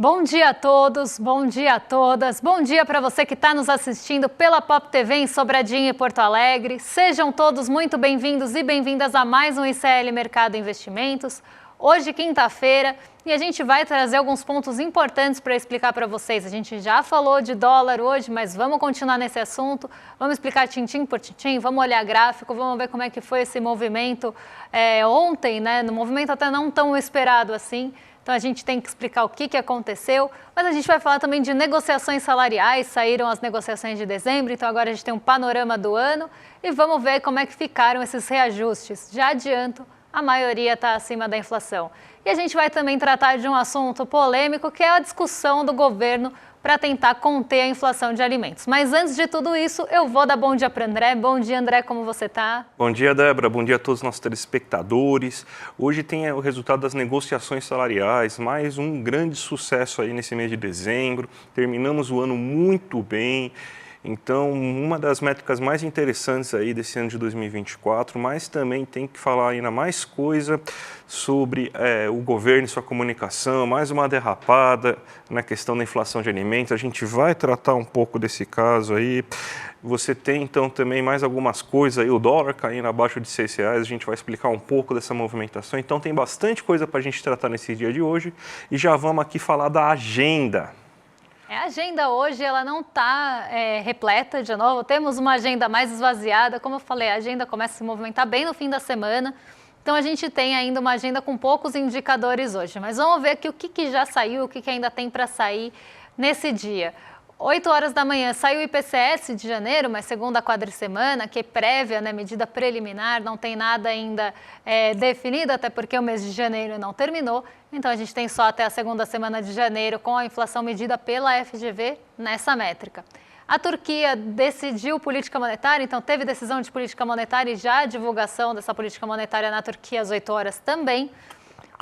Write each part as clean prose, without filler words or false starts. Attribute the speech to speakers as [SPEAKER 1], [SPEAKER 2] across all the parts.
[SPEAKER 1] Bom dia a todos, bom dia a todas, bom dia para você que está nos assistindo pela Pop TV em Sobradinho e Porto Alegre. Sejam todos muito bem-vindos e bem-vindas a mais um ICL Mercado Investimentos. Hoje, quinta-feira, e a gente vai trazer alguns pontos importantes para explicar para vocês. A gente já falou de dólar hoje, mas vamos continuar nesse assunto. Vamos explicar tintim por tintim, vamos olhar gráfico, vamos ver como é que foi esse movimento ontem, né? No movimento até não tão esperado assim. Então a gente tem que explicar o que aconteceu, mas a gente vai falar também de negociações salariais, saíram as negociações de dezembro, então agora a gente tem um panorama do ano e vamos ver como é que ficaram esses reajustes. Já adianto, a maioria está acima da inflação. E a gente vai também tratar de um assunto polêmico, que é a discussão do governo para tentar conter a inflação de alimentos. Mas antes de tudo isso, eu vou dar bom dia para o André. Bom dia, André, como você está?
[SPEAKER 2] Bom dia, Débora. Bom dia a todos os nossos telespectadores. Hoje tem o resultado das negociações salariais, mais um grande sucesso aí nesse mês de dezembro. Terminamos o ano muito bem. Então, uma das métricas mais interessantes aí desse ano de 2024, mas também tem que falar ainda mais coisa sobre o governo e sua comunicação, mais uma derrapada na questão da inflação de alimentos. A gente vai tratar um pouco desse caso aí. Você tem, então, também mais algumas coisas aí, o dólar caindo abaixo de R$6, a gente vai explicar um pouco dessa movimentação. Então, tem bastante coisa para a gente tratar nesse dia de hoje e já vamos aqui falar da agenda.
[SPEAKER 1] A agenda hoje ela não está repleta de novo, temos uma agenda mais esvaziada, como eu falei, a agenda começa a se movimentar bem no fim da semana, então a gente tem ainda uma agenda com poucos indicadores hoje, mas vamos ver aqui o que já saiu, o que ainda tem para sair nesse dia. 8 horas da manhã saiu o IPCS de janeiro, mas segunda quadricemana, que é prévia, né, medida preliminar, não tem nada ainda definido, até porque o mês de janeiro não terminou. Então a gente tem só até a segunda semana de janeiro com a inflação medida pela FGV nessa métrica. A Turquia decidiu política monetária, então teve decisão de política monetária e já a divulgação dessa política monetária na Turquia às 8 horas também.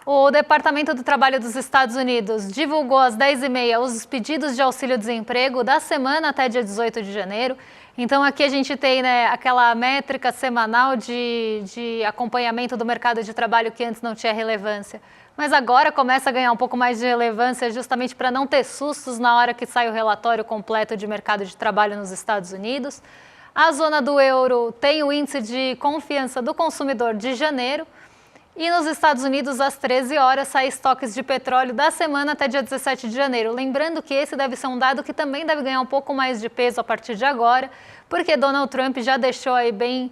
[SPEAKER 1] O Departamento do Trabalho dos Estados Unidos divulgou às 10h30 os pedidos de auxílio-desemprego da semana até dia 18 de janeiro. Então aqui a gente tem, né, aquela métrica semanal de acompanhamento do mercado de trabalho que antes não tinha relevância. Mas agora começa a ganhar um pouco mais de relevância justamente para não ter sustos na hora que sai o relatório completo de mercado de trabalho nos Estados Unidos. A zona do euro tem o índice de confiança do consumidor de janeiro. E nos Estados Unidos, às 13 horas, sai estoques de petróleo da semana até dia 17 de janeiro. Lembrando que esse deve ser um dado que também deve ganhar um pouco mais de peso a partir de agora, porque Donald Trump já deixou aí bem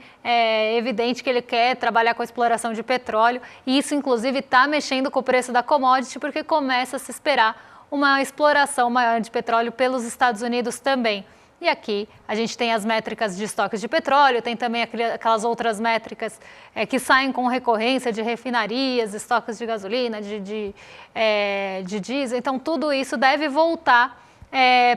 [SPEAKER 1] evidente que ele quer trabalhar com a exploração de petróleo, e isso, inclusive, está mexendo com o preço da commodity, porque começa a se esperar uma exploração maior de petróleo pelos Estados Unidos também. E aqui a gente tem as métricas de estoques de petróleo, tem também aquelas outras métricas que saem com recorrência de refinarias, estoques de gasolina, de diesel. Então, tudo isso deve voltar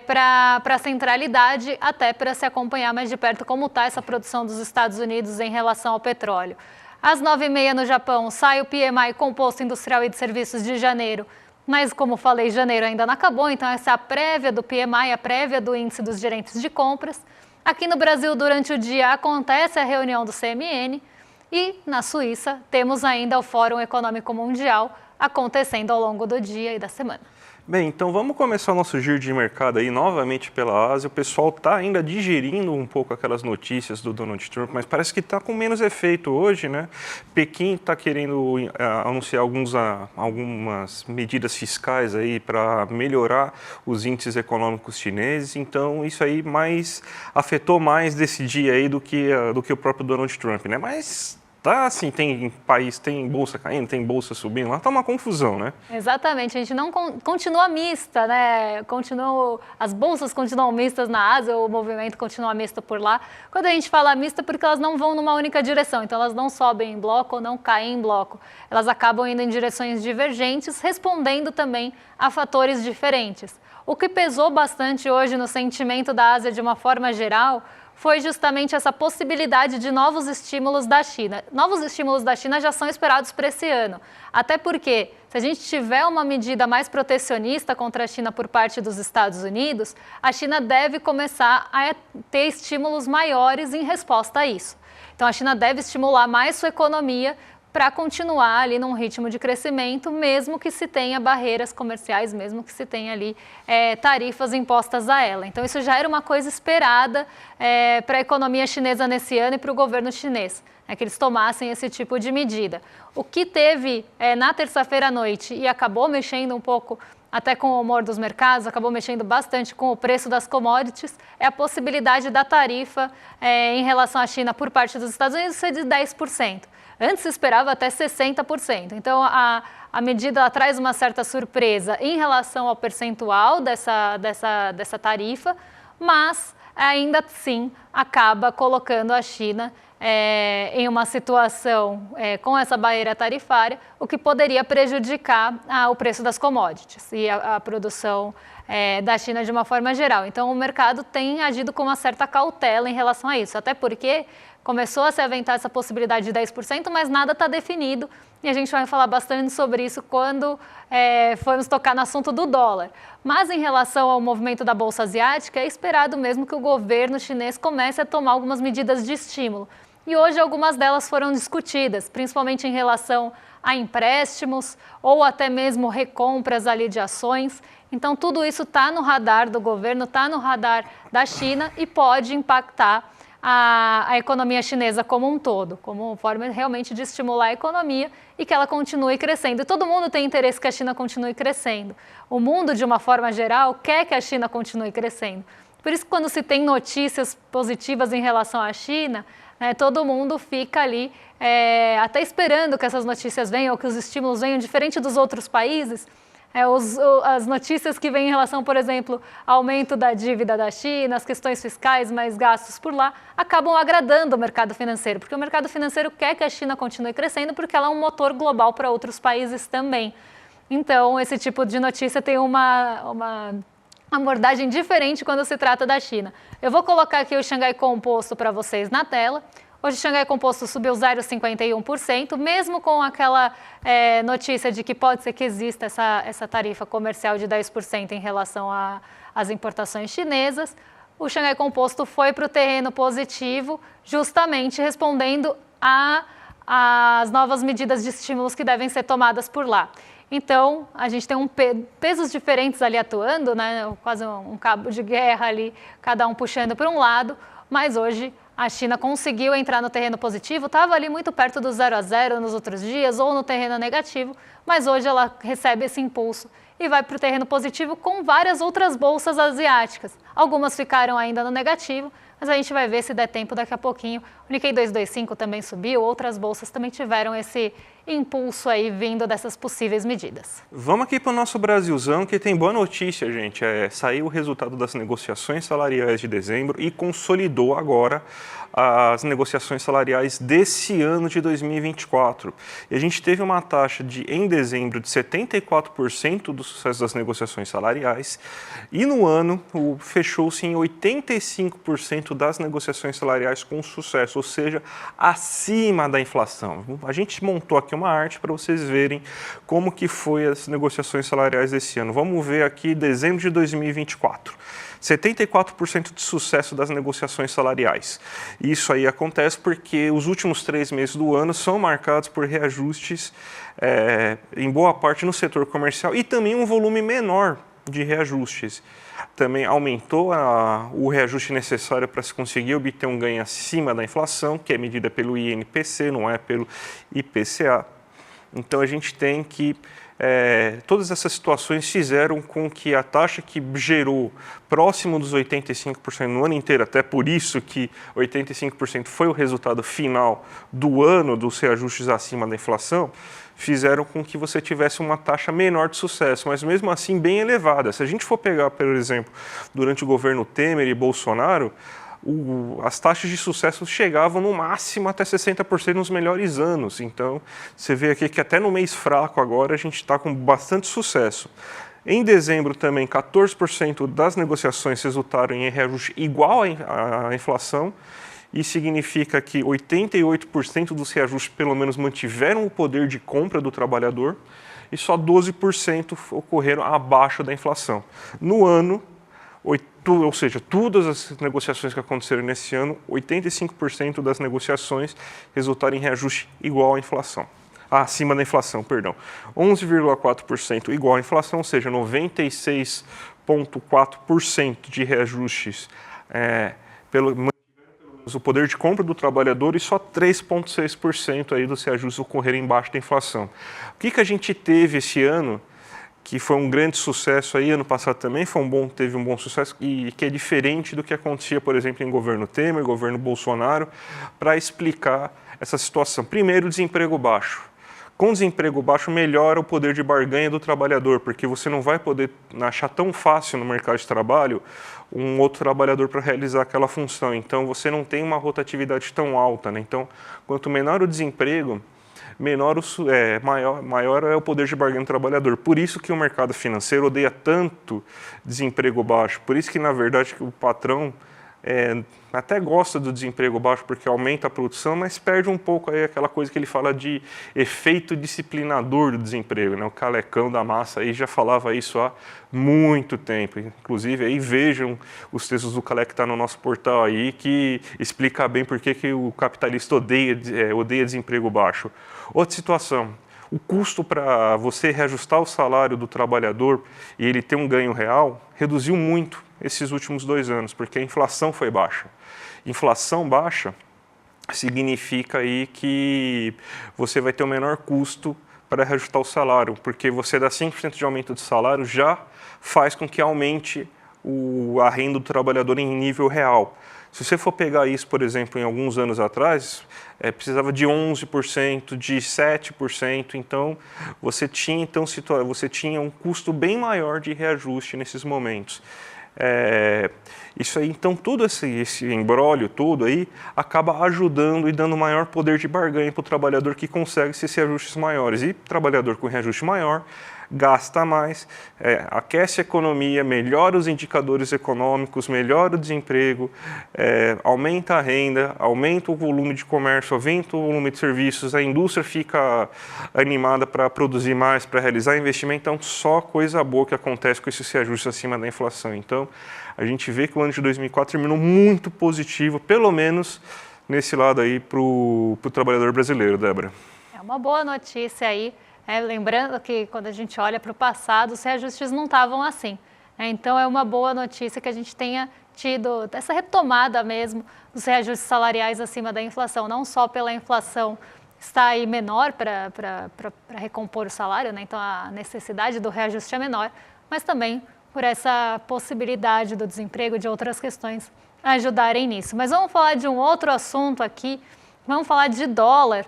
[SPEAKER 1] para a centralidade, até para se acompanhar mais de perto como está essa produção dos Estados Unidos em relação ao petróleo. Às 9h30 no Japão, sai o PMI Composto Industrial e de Serviços de janeiro. Mas, como falei, janeiro ainda não acabou, então essa é a prévia do PMI, a prévia do índice dos gerentes de compras. Aqui no Brasil, durante o dia, acontece a reunião do CMN e, na Suíça, temos ainda o Fórum Econômico Mundial acontecendo ao longo do dia e da semana.
[SPEAKER 2] Bem, então vamos começar o nosso giro de mercado aí novamente pela Ásia. O pessoal está ainda digerindo um pouco aquelas notícias do Donald Trump, mas parece que está com menos efeito hoje, né? Pequim está querendo anunciar algumas medidas fiscais aí para melhorar os índices econômicos chineses. Então isso aí afetou mais desse dia aí do que o próprio Donald Trump, né? Mas tá assim, tem bolsa caindo, tem bolsa subindo, lá tá uma confusão, né?
[SPEAKER 1] Exatamente, a gente não continua mista, né? As bolsas continuam mistas na Ásia, o movimento continua misto por lá. Quando a gente fala mista, é porque elas não vão numa única direção, então elas não sobem em bloco ou não caem em bloco. Elas acabam indo em direções divergentes, respondendo também a fatores diferentes. O que pesou bastante hoje no sentimento da Ásia de uma forma geral foi justamente essa possibilidade de novos estímulos da China. Novos estímulos da China já são esperados para esse ano, até porque se a gente tiver uma medida mais protecionista contra a China por parte dos Estados Unidos, a China deve começar a ter estímulos maiores em resposta a isso. Então a China deve estimular mais sua economia para continuar ali num ritmo de crescimento, mesmo que se tenha barreiras comerciais, mesmo que se tenha ali tarifas impostas a ela. Então, isso já era uma coisa esperada para a economia chinesa nesse ano e para o governo chinês, que eles tomassem esse tipo de medida. O que teve na terça-feira à noite e acabou mexendo um pouco até com o humor dos mercados, acabou mexendo bastante com o preço das commodities, é a possibilidade da tarifa em relação à China por parte dos Estados Unidos ser de 10%. Antes se esperava até 60%. Então, a medida traz uma certa surpresa em relação ao percentual dessa tarifa, mas ainda assim acaba colocando a China em uma situação com essa barreira tarifária, o que poderia prejudicar o preço das commodities e a produção da China de uma forma geral. Então, o mercado tem agido com uma certa cautela em relação a isso, até porque começou a se aventar essa possibilidade de 10%, mas nada está definido e a gente vai falar bastante sobre isso quando formos tocar no assunto do dólar. Mas em relação ao movimento da Bolsa Asiática, é esperado mesmo que o governo chinês comece a tomar algumas medidas de estímulo. E hoje algumas delas foram discutidas, principalmente em relação a empréstimos ou até mesmo recompras ali de ações. Então tudo isso está no radar do governo, está no radar da China e pode impactar a economia chinesa como um todo, como uma forma realmente de estimular a economia e que ela continue crescendo. E todo mundo tem interesse que a China continue crescendo. O mundo, de uma forma geral, quer que a China continue crescendo. Por isso, quando se tem notícias positivas em relação à China, todo mundo fica ali até esperando que essas notícias venham, ou que os estímulos venham, diferente dos outros países. As notícias que vêm em relação, por exemplo, ao aumento da dívida da China, as questões fiscais, mais gastos por lá, acabam agradando o mercado financeiro, porque o mercado financeiro quer que a China continue crescendo, porque ela é um motor global para outros países também. Então, esse tipo de notícia tem uma abordagem diferente quando se trata da China. Eu vou colocar aqui o Xangai Composto para vocês na tela. Hoje o Xangai Composto subiu 0,51%, mesmo com aquela notícia de que pode ser que exista essa tarifa comercial de 10% em relação às importações chinesas. O Xangai Composto foi para o terreno positivo, justamente respondendo às novas medidas de estímulos que devem ser tomadas por lá. Então, a gente tem pesos diferentes ali atuando, quase um cabo de guerra ali, cada um puxando para um lado, mas hoje a China conseguiu entrar no terreno positivo, estava ali muito perto do 0-0 nos outros dias ou no terreno negativo, mas hoje ela recebe esse impulso e vai para o terreno positivo com várias outras bolsas asiáticas. Algumas ficaram ainda no negativo, mas a gente vai ver se der tempo daqui a pouquinho. O Nikkei 225 também subiu, outras bolsas também tiveram esse impulso aí vindo dessas possíveis medidas.
[SPEAKER 2] Vamos aqui para o nosso Brasilzão, que tem boa notícia, gente. Saiu o resultado das negociações salariais de dezembro e consolidou agora as negociações salariais desse ano de 2024. E a gente teve uma taxa em dezembro de 74% do sucesso das negociações salariais e no ano fechou-se em 85% das negociações salariais com sucesso, ou seja, acima da inflação. A gente montou aqui uma arte para vocês verem como que foi as negociações salariais desse ano. Vamos ver aqui dezembro de 2024. 74% de sucesso das negociações salariais. Isso aí acontece porque os últimos 3 meses do ano são marcados por reajustes em boa parte no setor comercial e também um volume menor de reajustes. Também aumentou o reajuste necessário para se conseguir obter um ganho acima da inflação, que é medida pelo INPC, não é pelo IPCA. Então a gente tem que todas essas situações fizeram com que a taxa que gerou próximo dos 85% no ano inteiro, até por isso que 85% foi o resultado final do ano dos reajustes acima da inflação, fizeram com que você tivesse uma taxa menor de sucesso, mas mesmo assim bem elevada. Se a gente for pegar, por exemplo, durante o governo Temer e Bolsonaro, as taxas de sucesso chegavam no máximo até 60% nos melhores anos. Então, você vê aqui que até no mês fraco agora a gente está com bastante sucesso. Em dezembro também, 14% das negociações resultaram em reajuste igual à inflação. Isso significa que 88% dos reajustes pelo menos mantiveram o poder de compra do trabalhador e só 12% ocorreram abaixo da inflação. No ano, ou seja, todas as negociações que aconteceram nesse ano, 85% das negociações resultaram em reajuste igual à inflação. acima da inflação, perdão. 11,4% igual à inflação, ou seja, 96,4% de reajustes pelo o poder de compra do trabalhador e só 3,6% aí dos reajustes ocorreram embaixo da inflação. O que a gente teve esse ano, que foi um grande sucesso aí, ano passado também teve um bom sucesso, e que é diferente do que acontecia, por exemplo, em governo Temer, governo Bolsonaro, para explicar essa situação. Primeiro, desemprego baixo. Com desemprego baixo, melhora o poder de barganha do trabalhador, porque você não vai poder achar tão fácil no mercado de trabalho um outro trabalhador para realizar aquela função. Então, você não tem uma rotatividade tão alta, né? Então, quanto menor o desemprego, maior é o poder de barganha do trabalhador. Por isso que o mercado financeiro odeia tanto desemprego baixo. Por isso que, na verdade, o patrão até gosta do desemprego baixo porque aumenta a produção, mas perde um pouco aí aquela coisa que ele fala de efeito disciplinador do desemprego, né? O Calecão da Massa aí já falava isso há muito tempo. Inclusive, aí vejam os textos do Calec que está no nosso portal aí, que explica bem por que o capitalista odeia desemprego baixo. Outra situação, o custo para você reajustar o salário do trabalhador e ele ter um ganho real reduziu muito esses últimos 2 anos, porque a inflação foi baixa. Inflação baixa significa aí que você vai ter o menor custo para reajustar o salário, porque você dá 5% de aumento de salário já faz com que aumente a renda do trabalhador em nível real. Se você for pegar isso, por exemplo, em alguns anos atrás, precisava de 11%, de 7%, então você tinha um custo bem maior de reajuste nesses momentos. Isso aí, então, todo esse imbróglio todo aí acaba ajudando e dando maior poder de barganha para o trabalhador que consegue esses reajustes maiores. E trabalhador com reajuste maior gasta mais, aquece a economia, melhora os indicadores econômicos, melhora o desemprego, aumenta a renda, aumenta o volume de comércio, aumenta o volume de serviços, a indústria fica animada para produzir mais, para realizar investimento. Então, só coisa boa que acontece com esses reajustes acima da inflação. Então, a gente vê que o ano de 2004 terminou muito positivo, pelo menos nesse lado aí para o trabalhador brasileiro, Débora.
[SPEAKER 1] É uma boa notícia aí. Lembrando que quando a gente olha para o passado, os reajustes não estavam assim. Então, é uma boa notícia que a gente tenha tido essa retomada mesmo dos reajustes salariais acima da inflação, não só pela inflação estar aí menor para recompor o salário, né? Então a necessidade do reajuste é menor, mas também por essa possibilidade do desemprego, de outras questões ajudarem nisso. Mas vamos falar de um outro assunto aqui, vamos falar de dólar.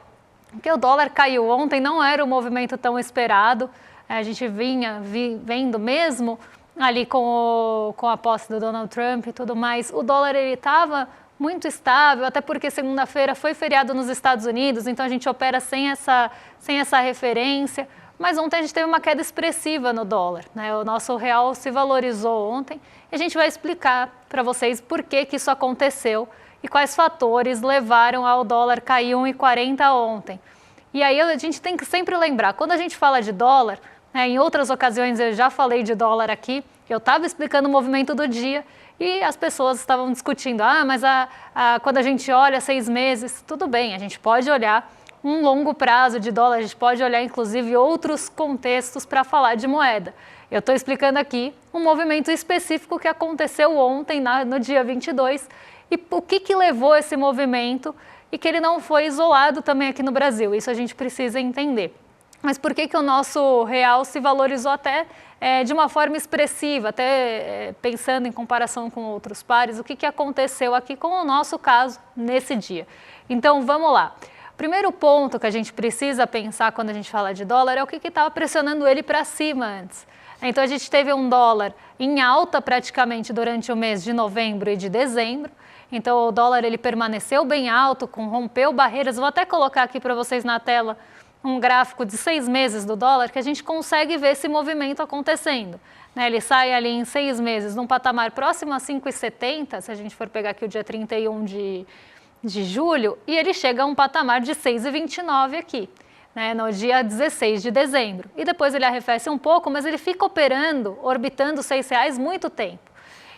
[SPEAKER 1] Porque o dólar caiu ontem, não era um movimento tão esperado, a gente vendo mesmo ali com a posse do Donald Trump e tudo mais, o dólar ele estava muito estável, até porque segunda-feira foi feriado nos Estados Unidos, então a gente opera sem essa referência, mas ontem a gente teve uma queda expressiva no dólar, né? O nosso real se valorizou ontem e a gente vai explicar para vocês por que isso aconteceu e quais fatores levaram ao dólar cair 1,40 ontem. E aí a gente tem que sempre lembrar, quando a gente fala de dólar, né, em outras ocasiões eu já falei de dólar aqui, eu estava explicando o movimento do dia e as pessoas estavam discutindo, mas quando a gente olha 6 meses, tudo bem, a gente pode olhar um longo prazo de dólar, a gente pode olhar inclusive outros contextos para falar de moeda. Eu estou explicando aqui um movimento específico que aconteceu ontem, no dia 22, e o que levou esse movimento e que ele não foi isolado também aqui no Brasil. Isso a gente precisa entender. Mas por que o nosso real se valorizou até de uma forma expressiva, até pensando em comparação com outros pares, o que aconteceu aqui com o nosso caso nesse dia? Então, vamos lá. Primeiro ponto que a gente precisa pensar quando a gente fala de dólar é o que estava pressionando ele para cima antes. Então, a gente teve um dólar em alta praticamente durante o mês de novembro e de dezembro. Então, o dólar ele permaneceu bem alto, rompeu barreiras. Vou até colocar aqui para vocês na tela um gráfico de 6 meses do dólar, que a gente consegue ver esse movimento acontecendo. Né? Ele sai ali em 6 meses num patamar próximo a 5,70, se a gente for pegar aqui o dia 31 de julho, e ele chega a um patamar de 6,29 aqui, né, no dia 16 de dezembro. E depois ele arrefece um pouco, mas ele fica operando, orbitando os R$6 muito tempo.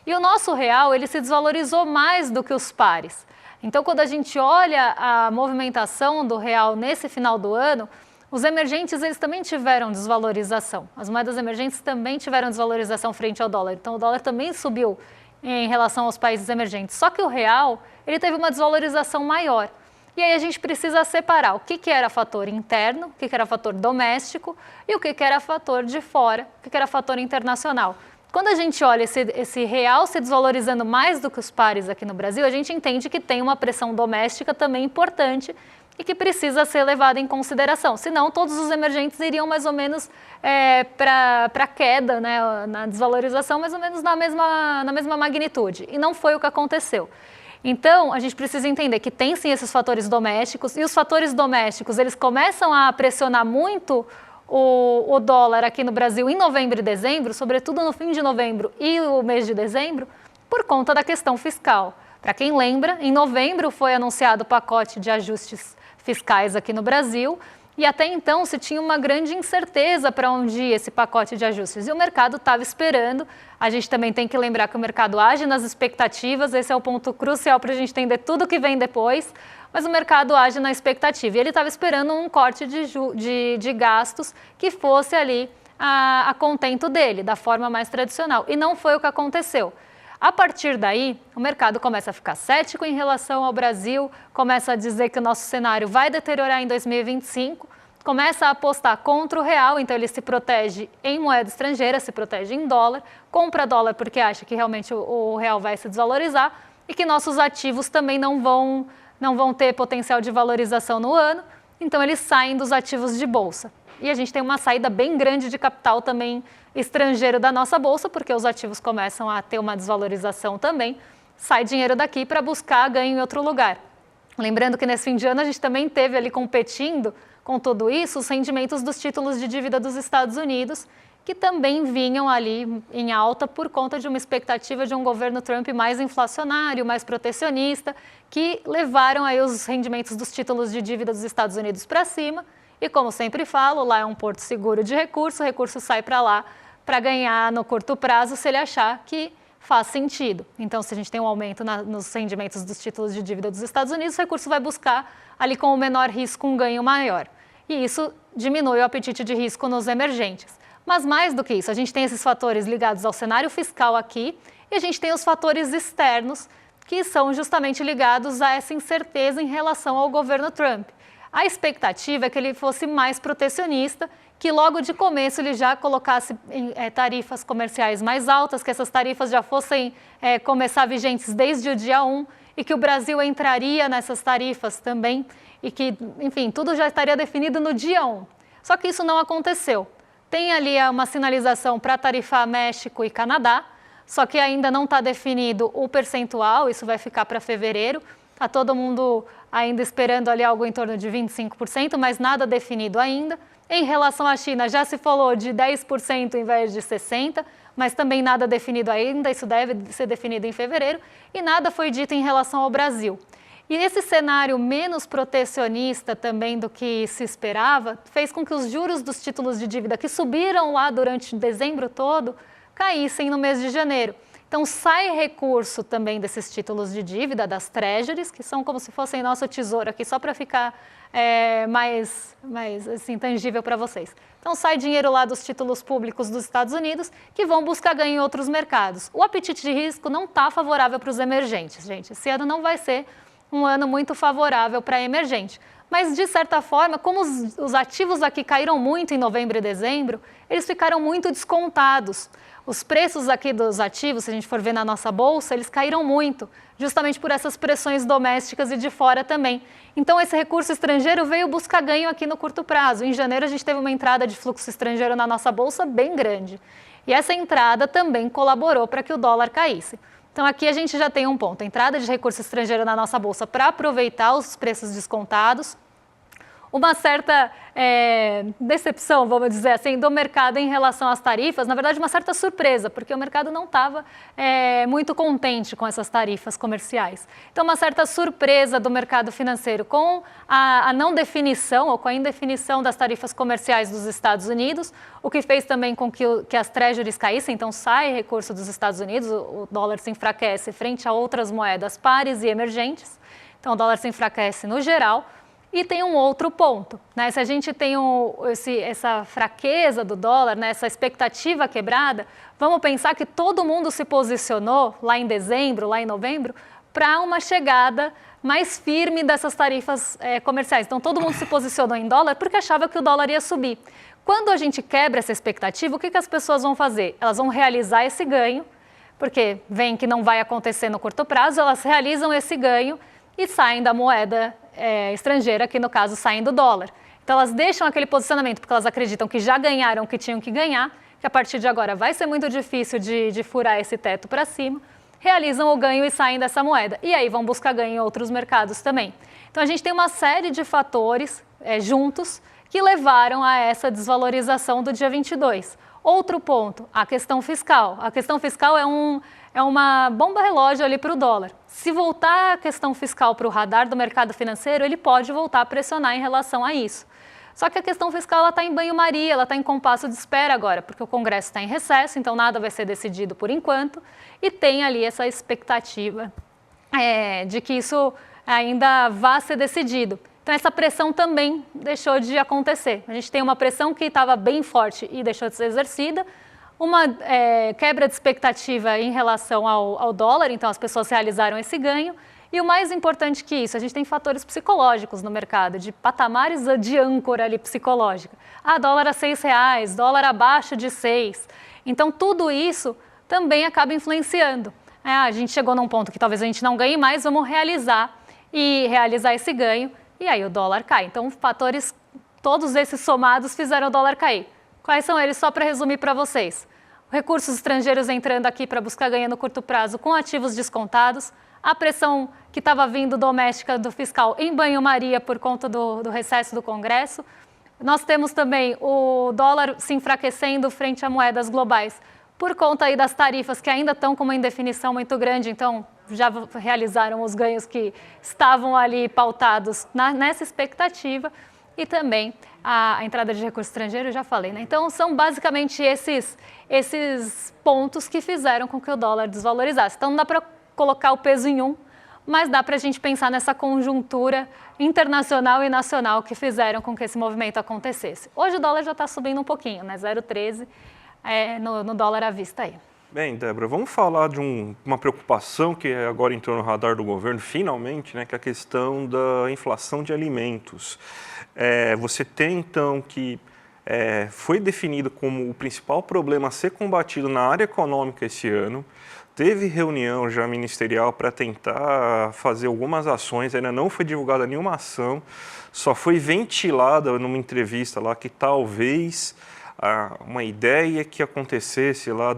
[SPEAKER 1] E o nosso real, ele se desvalorizou mais do que os pares. Então, quando a gente olha a movimentação do real nesse final do ano, os emergentes eles também tiveram desvalorização. As moedas emergentes também tiveram desvalorização frente ao dólar. Então, o dólar também subiu em relação aos países emergentes. Só que o real, ele teve uma desvalorização maior. E aí a gente precisa separar o que era fator interno, o que era fator doméstico e o que era fator de fora, o que era fator internacional. Quando a gente olha esse real se desvalorizando mais do que os pares aqui no Brasil, a gente entende que tem uma pressão doméstica também importante e que precisa ser levada em consideração. Senão, todos os emergentes iriam mais ou menos para queda, né, na desvalorização, mais ou menos na mesma magnitude. E não foi o que aconteceu. Então, a gente precisa entender que tem sim esses fatores domésticos, e os fatores domésticos, eles começam a pressionar muito o dólar aqui no Brasil em novembro e dezembro, sobretudo no fim de novembro e o mês de dezembro, por conta da questão fiscal. Para quem lembra, em novembro foi anunciado o pacote de ajustes fiscais aqui no Brasil, e até então se tinha uma grande incerteza para onde ia esse pacote de ajustes. E o mercado estava esperando. A gente também tem que lembrar que o mercado age nas expectativas, esse é o ponto crucial para a gente entender tudo que vem depois, mas o mercado age na expectativa. E ele estava esperando um corte de gastos que fosse ali a contento dele, da forma mais tradicional. E não foi o que aconteceu. A partir daí, o mercado começa a ficar cético em relação ao Brasil, começa a dizer que o nosso cenário vai deteriorar em 2025, começa a apostar contra o real, então ele se protege em moeda estrangeira, se protege em dólar, compra dólar porque acha que realmente o real vai se desvalorizar e que nossos ativos também não vão ter potencial de valorização no ano, então eles saem dos ativos de bolsa. E a gente tem uma saída bem grande de capital também estrangeiro da nossa bolsa, porque os ativos começam a ter uma desvalorização também, sai dinheiro daqui para buscar ganho em outro lugar. Lembrando que nesse fim de ano a gente também teve ali competindo com tudo isso os rendimentos dos títulos de dívida dos Estados Unidos, que também vinham ali em alta por conta de uma expectativa de um governo Trump mais inflacionário, mais protecionista, que levaram aí os rendimentos dos títulos de dívida dos Estados Unidos para cima. E como sempre falo, lá é um porto seguro de recurso, o recurso sai para lá para ganhar no curto prazo se ele achar que faz sentido. Então, se a gente tem um aumento nos rendimentos dos títulos de dívida dos Estados Unidos, o recurso vai buscar ali com o menor risco um ganho maior. E isso diminui o apetite de risco nos emergentes. Mas mais do que isso, a gente tem esses fatores ligados ao cenário fiscal aqui e a gente tem os fatores externos que são justamente ligados a essa incerteza em relação ao governo Trump. A expectativa é que ele fosse mais protecionista, que logo de começo ele já colocasse tarifas comerciais mais altas, que essas tarifas já fossem começar vigentes desde o dia 1 e que o Brasil entraria nessas tarifas também e que, enfim, tudo já estaria definido no dia 1. Só que isso não aconteceu. Tem ali uma sinalização para tarifar México e Canadá, só que ainda não está definido o percentual, isso vai ficar para fevereiro. Está todo mundo ainda esperando ali algo em torno de 25%, mas nada definido ainda. Em relação à China, já se falou de 10% em vez de 60%, mas também nada definido ainda, isso deve ser definido em fevereiro, e nada foi dito em relação ao Brasil. E esse cenário menos protecionista também do que se esperava, fez com que os juros dos títulos de dívida que subiram lá durante dezembro todo, caíssem no mês de janeiro. Então, sai recurso também desses títulos de dívida, das treasuries, que são como se fossem nosso tesouro aqui, só para ficar mais assim, tangível para vocês. Então, sai dinheiro lá dos títulos públicos dos Estados Unidos, que vão buscar ganho em outros mercados. O apetite de risco não está favorável para os emergentes, gente. Esse ano não vai ser um ano muito favorável para emergente. Mas, de certa forma, como os ativos aqui caíram muito em novembro e dezembro, eles ficaram muito descontados. Os preços aqui dos ativos, se a gente for ver na nossa bolsa, eles caíram muito, justamente por essas pressões domésticas e de fora também. Então, esse recurso estrangeiro veio buscar ganho aqui no curto prazo. Em janeiro, a gente teve uma entrada de fluxo estrangeiro na nossa bolsa bem grande. E essa entrada também colaborou para que o dólar caísse. Então, aqui a gente já tem um ponto, a entrada de recurso estrangeiro na nossa bolsa para aproveitar os preços descontados, uma certa decepção, vamos dizer assim, do mercado em relação às tarifas, na verdade uma certa surpresa, porque o mercado não estava muito contente com essas tarifas comerciais. Então, uma certa surpresa do mercado financeiro com a não definição ou com a indefinição das tarifas comerciais dos Estados Unidos, o que fez também com que as treasuries caíssem, então sai recurso dos Estados Unidos, o dólar se enfraquece frente a outras moedas pares e emergentes, então o dólar se enfraquece no geral. E tem um outro ponto, né? Se a gente tem essa fraqueza do dólar, né? Essa expectativa quebrada, vamos pensar que todo mundo se posicionou lá em dezembro, lá em novembro, para uma chegada mais firme dessas tarifas comerciais. Então, todo mundo se posicionou em dólar porque achava que o dólar ia subir. Quando a gente quebra essa expectativa, o que as pessoas vão fazer? Elas vão realizar esse ganho, porque veem que não vai acontecer no curto prazo, elas realizam esse ganho e saem da moeda estrangeira, que no caso saem do dólar. Então elas deixam aquele posicionamento, porque elas acreditam que já ganharam o que tinham que ganhar, que a partir de agora vai ser muito difícil de furar esse teto para cima, realizam o ganho e saem dessa moeda. E aí vão buscar ganho em outros mercados também. Então a gente tem uma série de fatores juntos que levaram a essa desvalorização do dia 22. Outro ponto, a questão fiscal. A questão fiscal é uma bomba relógio ali para o dólar. Se voltar a questão fiscal para o radar do mercado financeiro, ele pode voltar a pressionar em relação a isso. Só que a questão fiscal está em banho-maria, ela está em compasso de espera agora, porque o Congresso está em recesso, então nada vai ser decidido por enquanto, e tem ali essa expectativa de que isso ainda vá ser decidido. Então essa pressão também deixou de acontecer. A gente tem uma pressão que estava bem forte e deixou de ser exercida, uma quebra de expectativa em relação ao dólar, então as pessoas realizaram esse ganho. E o mais importante que isso, a gente tem fatores psicológicos no mercado, de patamares de âncora ali psicológica. Dólar a R$6, dólar abaixo de 6. Então tudo isso também acaba influenciando. A gente chegou num ponto que talvez a gente não ganhe mais, vamos realizar esse ganho. E aí o dólar cai. Então, fatores, todos esses somados fizeram o dólar cair. Quais são eles? Só para resumir para vocês. Recursos estrangeiros entrando aqui para buscar ganho no curto prazo com ativos descontados. A pressão que estava vindo doméstica do fiscal em banho-maria por conta do recesso do Congresso. Nós temos também o dólar se enfraquecendo frente a moedas globais por conta aí das tarifas que ainda estão com uma indefinição muito grande, então já realizaram os ganhos que estavam ali pautados nessa expectativa, e também a entrada de recurso estrangeiro, eu já falei, né? Então são basicamente esses pontos que fizeram com que o dólar desvalorizasse. Então não dá para colocar o peso em um, mas dá para a gente pensar nessa conjuntura internacional e nacional que fizeram com que esse movimento acontecesse. Hoje o dólar já está subindo um pouquinho, né? 0,13 no dólar à vista aí.
[SPEAKER 2] Bem, Débora, vamos falar de uma preocupação que agora entrou no radar do governo, finalmente, né, que é a questão da inflação de alimentos. Você tem, então, que foi definido como o principal problema a ser combatido na área econômica esse ano. Teve reunião já ministerial para tentar fazer algumas ações, ainda não foi divulgada nenhuma ação, só foi ventilada numa entrevista lá que talvez uma ideia que acontecesse lá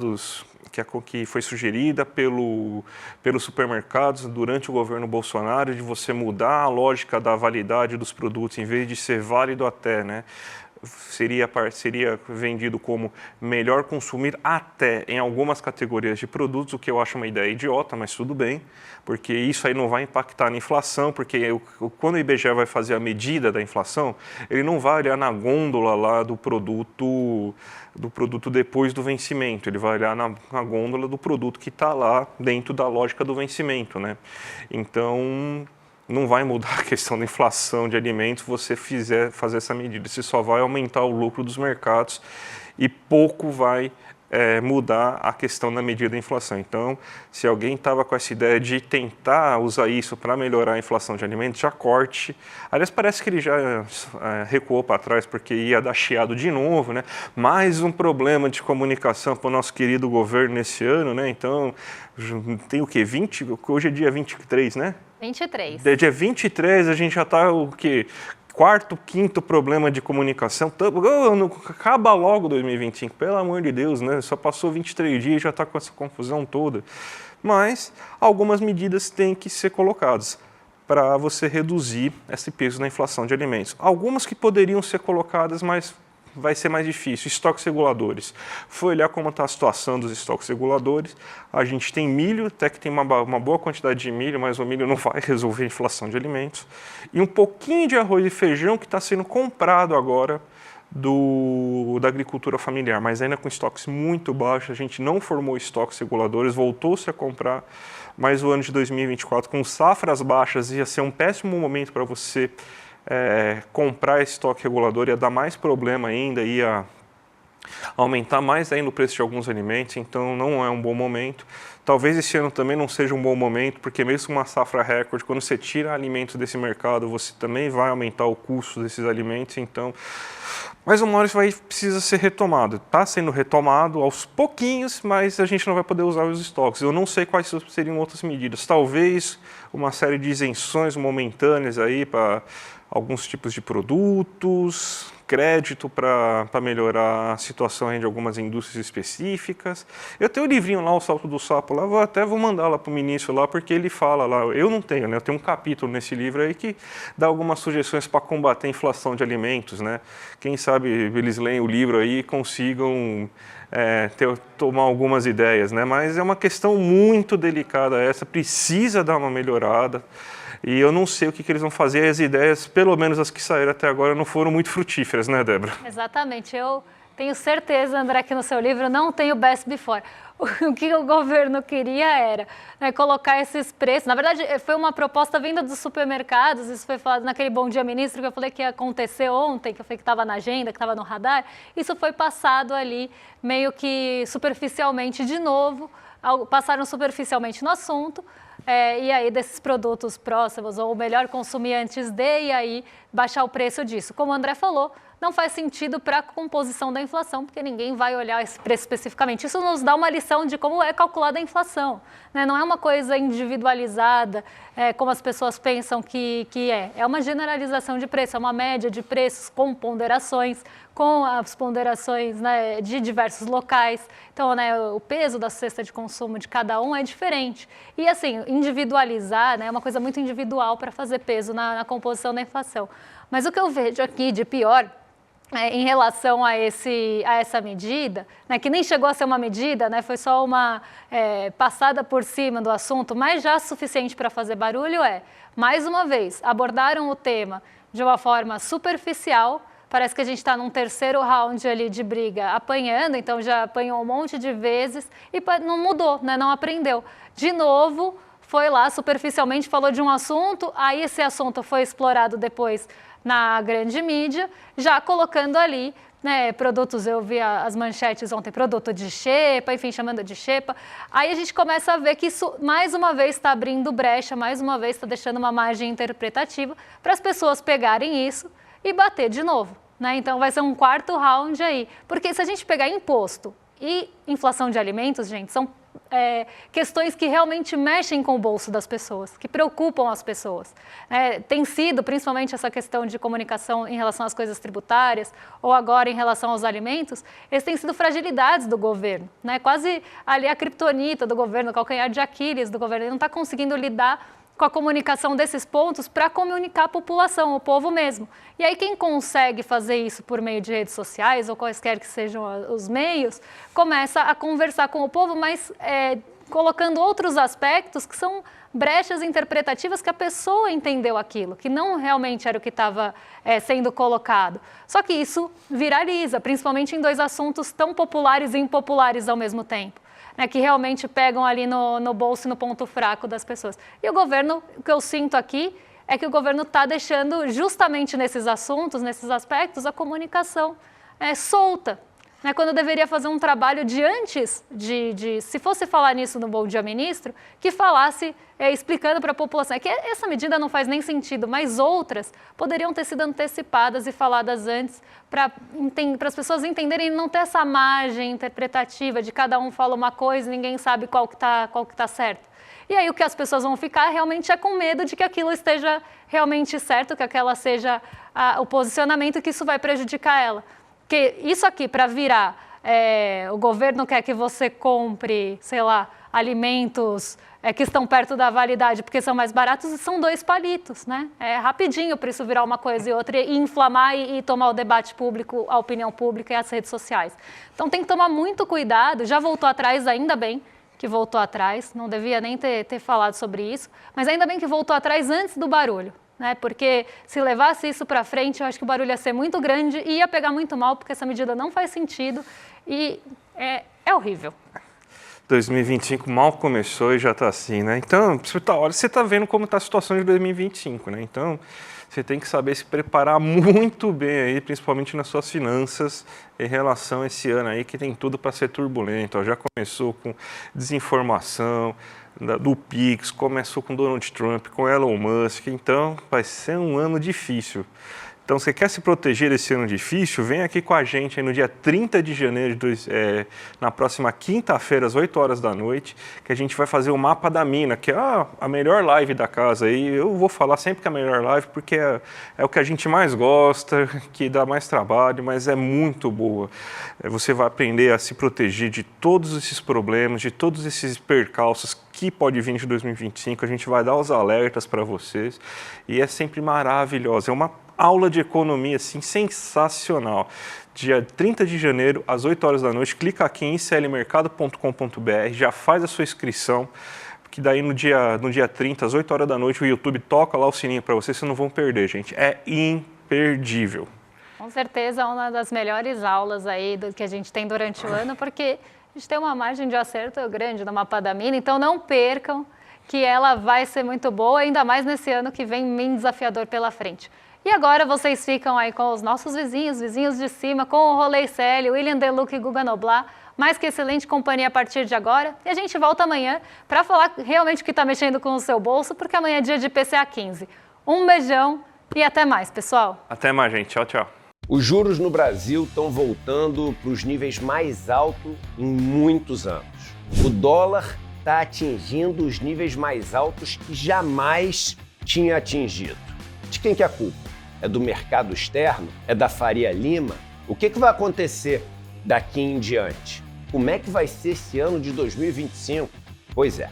[SPEAKER 2] que foi sugerida pelos supermercados durante o governo Bolsonaro, de você mudar a lógica da validade dos produtos, em vez de ser válido até, né? Seria vendido como melhor consumir até em algumas categorias de produtos, o que eu acho uma ideia idiota, mas tudo bem, porque isso aí não vai impactar na inflação, porque quando o IBGE vai fazer a medida da inflação, ele não vai olhar na gôndola lá do produto depois do vencimento, ele vai olhar na gôndola do produto que está lá dentro da lógica do vencimento, né? Então não vai mudar a questão da inflação de alimentos você fazer essa medida. Você só vai aumentar o lucro dos mercados e pouco vai mudar a questão da medida da inflação. Então, se alguém estava com essa ideia de tentar usar isso para melhorar a inflação de alimentos, já corte. Aliás, parece que ele já recuou para trás porque ia dar chiado de novo, né? Mais um problema de comunicação para o nosso querido governo nesse ano, né? Então, tem o quê? Hoje é dia 23, né?
[SPEAKER 1] 23.
[SPEAKER 2] Dia 23 a gente já está o quê? Quarto, quinto problema de comunicação. Acaba logo 2025, pelo amor de Deus, né? Só passou 23 dias e já está com essa confusão toda. Mas algumas medidas têm que ser colocadas para você reduzir esse peso na inflação de alimentos. Algumas que poderiam ser colocadas, mas vai ser mais difícil. Estoques reguladores. Foi olhar como está a situação dos estoques reguladores. A gente tem milho, até que tem uma boa quantidade de milho, mas o milho não vai resolver a inflação de alimentos. E um pouquinho de arroz e feijão que está sendo comprado agora da agricultura familiar, mas ainda com estoques muito baixos. A gente não formou estoques reguladores, voltou-se a comprar, mas o ano de 2024, com safras baixas, ia ser um péssimo momento para você comprar esse estoque regulador ia dar mais problema ainda, ia aumentar mais ainda o preço de alguns alimentos, então não é um bom momento. Talvez esse ano também não seja um bom momento, porque mesmo com uma safra recorde, quando você tira alimentos desse mercado, você também vai aumentar o custo desses alimentos, então... Mas uma hora isso precisa ser retomado. Está sendo retomado aos pouquinhos, mas a gente não vai poder usar os estoques. Eu não sei quais seriam outras medidas. Talvez uma série de isenções momentâneas aí para alguns tipos de produtos, crédito para melhorar a situação de algumas indústrias específicas. Eu tenho o livrinho lá, o Salto do Sapo, lá, vou mandar lá para o ministro lá, porque ele fala lá, eu não tenho, né? Eu tenho um capítulo nesse livro aí que dá algumas sugestões para combater a inflação de alimentos, né? Quem sabe eles leem o livro aí e consigam tomar algumas ideias, né? Mas é uma questão muito delicada essa, precisa dar uma melhorada. E eu não sei o que eles vão fazer, as ideias, pelo menos as que saíram até agora, não foram muito frutíferas, né, Débora?
[SPEAKER 1] Exatamente. Eu tenho certeza, André, que no seu livro não tem o best before. O que o governo queria era, né, colocar esses preços. Na verdade, foi uma proposta vinda dos supermercados, isso foi falado naquele Bom Dia Ministro, que eu falei que ia acontecer ontem, que eu falei que estava na agenda, que estava no radar. Isso foi passado ali meio que superficialmente de novo, passaram superficialmente no assunto. E aí desses produtos próximos, ou melhor, consumir antes de, e aí baixar o preço disso. Como o André falou, não faz sentido para a composição da inflação, porque ninguém vai olhar esse preço especificamente. Isso nos dá uma lição de como é calculada a inflação, né? Não é uma coisa individualizada, como as pessoas pensam que é. É uma generalização de preço, é uma média de preços com ponderações, com as ponderações, né, de diversos locais. Então, né, o peso da cesta de consumo de cada um é diferente. E, assim, individualizar, né, é uma coisa muito individual para fazer peso na composição da inflação. Mas o que eu vejo aqui de pior em relação a essa medida, né, que nem chegou a ser uma medida, né, foi só uma passada por cima do assunto, mas já suficiente para fazer barulho, mais uma vez, abordaram o tema de uma forma superficial. Parece que a gente está num terceiro round ali de briga, apanhando, então já apanhou um monte de vezes e não mudou, né, não aprendeu. De novo, foi lá superficialmente, falou de um assunto, aí esse assunto foi explorado depois na grande mídia, já colocando ali, né, produtos, eu vi as manchetes ontem, produto de xepa, enfim, chamando de xepa. Aí a gente começa a ver que isso, mais uma vez, está abrindo brecha, mais uma vez está deixando uma margem interpretativa para as pessoas pegarem isso e bater de novo, né? Então vai ser um quarto round aí, porque se a gente pegar imposto e inflação de alimentos, gente, são questões que realmente mexem com o bolso das pessoas, que preocupam as pessoas. Tem sido, principalmente essa questão de comunicação em relação às coisas tributárias, ou agora em relação aos alimentos, eles têm sido fragilidades do governo, né? Quase ali a criptonita do governo, o calcanhar de Aquiles do governo, ele não está conseguindo lidar com a comunicação desses pontos para comunicar a população, o povo mesmo. E aí quem consegue fazer isso por meio de redes sociais ou quaisquer que sejam os meios, começa a conversar com o povo, mas colocando outros aspectos que são brechas interpretativas que a pessoa entendeu aquilo, que não realmente era o que estava sendo colocado. Só que isso viraliza, principalmente em dois assuntos tão populares e impopulares ao mesmo tempo, né, que realmente pegam ali no bolso e no ponto fraco das pessoas. E o governo, o que eu sinto aqui, é que o governo está deixando justamente nesses assuntos, nesses aspectos, a comunicação solta, né, quando deveria fazer um trabalho de antes se fosse falar nisso no Bom Dia Ministro, que falasse explicando para a população. É que essa medida não faz nem sentido, mas outras poderiam ter sido antecipadas e faladas antes para as pessoas entenderem e não ter essa margem interpretativa de cada um fala uma coisa e ninguém sabe qual que tá certo. E aí o que as pessoas vão ficar realmente é com medo de que aquilo esteja realmente certo, que aquela seja o posicionamento, que isso vai prejudicar ela. Porque isso aqui, para virar, o governo quer que você compre, sei lá, alimentos que estão perto da validade porque são mais baratos, e são 2 palitos, né? É rapidinho para isso virar uma coisa e outra e inflamar e tomar o debate público, a opinião pública e as redes sociais. Então tem que tomar muito cuidado, já voltou atrás, ainda bem que voltou atrás, não devia nem ter falado sobre isso, mas ainda bem que voltou atrás antes do barulho, né? Porque se levasse isso para frente, eu acho que o barulho ia ser muito grande e ia pegar muito mal, porque essa medida não faz sentido e é horrível.
[SPEAKER 2] 2025 mal começou e já está assim, né? Então, você está vendo como está a situação de 2025, né? Então, você tem que saber se preparar muito bem aí, principalmente nas suas finanças, em relação a esse ano aí que tem tudo para ser turbulento. Ó, já começou com desinformação do Pix, começou com Donald Trump, com Elon Musk, então vai ser um ano difícil. Então, você quer se proteger desse ano difícil? Vem aqui com a gente aí no dia 30 de janeiro, na próxima quinta-feira, às 8 horas da noite, que a gente vai fazer o Mapa da Mina, que é a melhor live da casa. E eu vou falar sempre que é a melhor live, porque é o que a gente mais gosta, que dá mais trabalho, mas é muito boa. Você vai aprender a se proteger de todos esses problemas, de todos esses percalços que pode vir de 2025. A gente vai dar os alertas para vocês e é sempre maravilhosa. É uma aula de economia, assim, sensacional. Dia 30 de janeiro, às 8 horas da noite, clica aqui em iclmercado.com.br, já faz a sua inscrição, que daí no dia 30, às 8 horas da noite, o YouTube toca lá o sininho para vocês não vão perder, gente. É imperdível.
[SPEAKER 1] Com certeza, uma das melhores aulas aí que a gente tem durante o ano, porque a gente tem uma margem de acerto grande no Mapa da Mina, então não percam que ela vai ser muito boa, ainda mais nesse ano que vem bem desafiador pela frente. E agora vocês ficam aí com os nossos vizinhos de cima, com o Rolê Célio, William Deluca e Guga Noblar, mais que excelente companhia a partir de agora. E a gente volta amanhã para falar realmente o que está mexendo com o seu bolso, porque amanhã é dia de IPCA 15. Um beijão e até mais, pessoal.
[SPEAKER 2] Até mais, gente. Tchau, tchau.
[SPEAKER 3] Os juros no Brasil estão voltando para os níveis mais altos em muitos anos. O dólar está atingindo os níveis mais altos que jamais tinha atingido. De quem que é a culpa? É do mercado externo? É da Faria Lima? O que vai acontecer daqui em diante? Como é que vai ser esse ano de 2025? Pois é,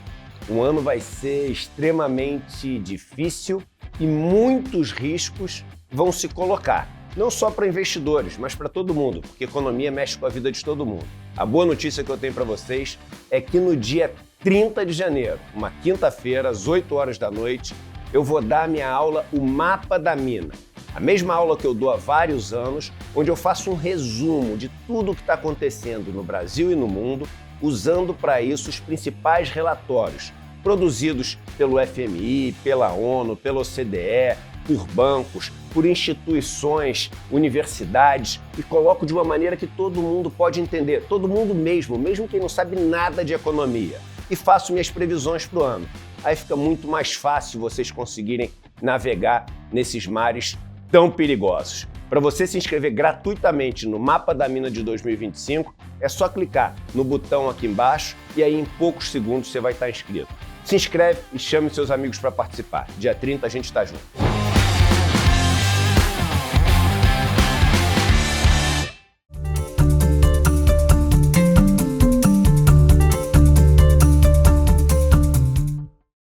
[SPEAKER 3] o ano vai ser extremamente difícil e muitos riscos vão se colocar. Não só para investidores, mas para todo mundo, porque economia mexe com a vida de todo mundo. A boa notícia que eu tenho para vocês é que no dia 30 de janeiro, uma quinta-feira, às 8 horas da noite, eu vou dar a minha aula, o Mapa da Mina. A mesma aula que eu dou há vários anos, onde eu faço um resumo de tudo o que está acontecendo no Brasil e no mundo, usando para isso os principais relatórios produzidos pelo FMI, pela ONU, pela OCDE, por bancos, por instituições, universidades, e coloco de uma maneira que todo mundo pode entender, todo mundo mesmo quem não sabe nada de economia. E faço minhas previsões para o ano. Aí fica muito mais fácil vocês conseguirem navegar nesses mares tão perigosos. Para você se inscrever gratuitamente no Mapa da Mina de 2025, é só clicar no botão aqui embaixo e aí em poucos segundos você vai estar inscrito. Se inscreve e chame seus amigos para participar. Dia 30 a gente está junto.